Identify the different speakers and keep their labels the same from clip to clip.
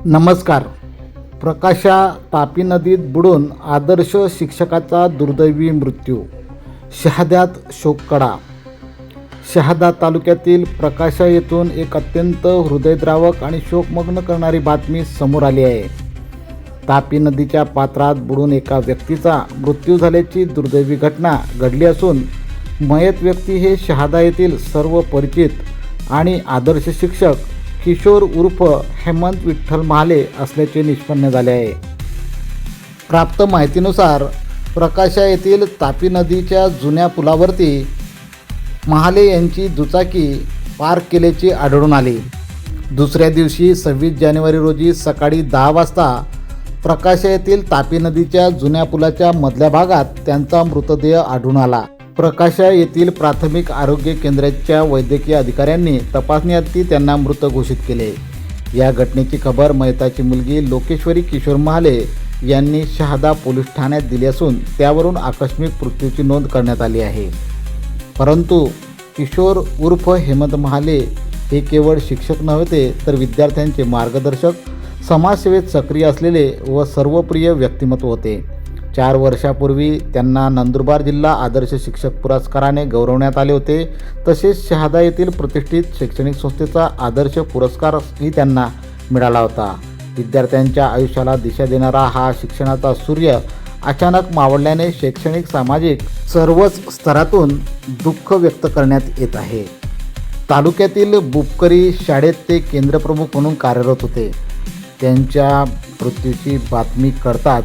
Speaker 1: नमस्कार. प्रकाशा तापी नदीत बुडून आदर्श शिक्षकाचा दुर्दैवी मृत्यू. शहाद्यात शोककळा. शहादा तालुक्यातील प्रकाशा येथून एक अत्यंत हृदयद्रावक आणि शोकमग्न करणारी बातमी समोर आली आहे. तापी नदीच्या पात्रात बुडून एका व्यक्तीचा मृत्यू झाल्याची दुर्दैवी घटना घडली असून मयत व्यक्ती हे शहादा येथील सर्व परिचित आणि आदर्श शिक्षक किशोर उर्फ हेमंत विठ्ठल महाले असल्याचे निष्पन्न झाले आहे. प्राप्त माहितीनुसार प्रकाशा येथील तापी नदीच्या जुन्या पुलावरती महाले यांची दुचाकी पार्क केल्याचे आढळून आले. दुसऱ्या दिवशी 26 जानेवारी रोजी सकाळी 10 वाजता प्रकाशा येथील तापी नदीच्या जुन्या पुलाच्या मधल्या भागात त्यांचा मृतदेह आढळून आला. प्रकाशा येथील प्राथमिक आरोग्य केंद्राच्या वैद्यकीय अधिकाऱ्यांनी तपासणीअंती त्यांना मृत घोषित केले. या घटनेची खबर मयताची मुलगी लोकेश्वरी किशोर महाले यांनी शहादा पोलीस ठाण्यात दिली असून त्यावरून आकस्मिक मृत्यूची नोंद करण्यात आली आहे. परंतु किशोर उर्फ हेमंत महाले हे केवळ शिक्षक नव्हते तर विद्यार्थ्यांचे मार्गदर्शक, समाजसेवेत सक्रिय असलेले व सर्वप्रिय व्यक्तिमत्व होते. 4 वर्षापूर्वी त्यांना नंदुरबार जिल्हा आदर्श शिक्षक पुरस्काराने गौरवण्यात आले होते. तसेच शहादा येथील प्रतिष्ठित शैक्षणिक संस्थेचा आदर्श पुरस्कारही त्यांना मिळाला होता. विद्यार्थ्यांच्या आयुष्याला दिशा देणारा हा शिक्षणाचा सूर्य अचानक मावळल्याने शैक्षणिक, सामाजिक सर्वच स्तरातून दुःख व्यक्त करण्यात येत आहे. तालुक्यातील बुपकरी शाळेत ते केंद्रप्रमुख म्हणून कार्यरत होते. त्यांच्या मृत्यूची बातमी कळताच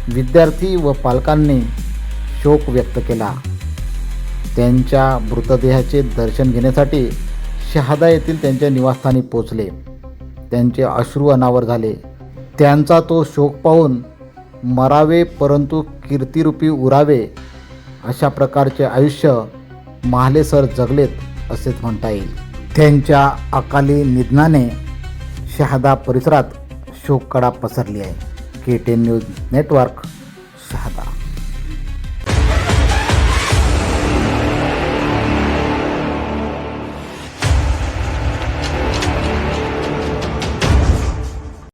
Speaker 1: विद्यार्थी व पालकांनी शोक व्यक्त केला. त्यांच्या मृतदेहाचे दर्शन घेण्यासाठी शहादा येथील त्यांच्या निवासस्थानी पोचले. त्यांचे अश्रू अनावर झाले. त्यांचा तो शोक पाहून मरावे परंतु कीर्तिरूपी उरावे अशा प्रकारचे आयुष्य महाले सर जगलेत असेच म्हणता येईल. त्यांच्या अकाली निधनाने शहादा परिसरात शोककळा पसरली आहे. KTN news network, Shahada.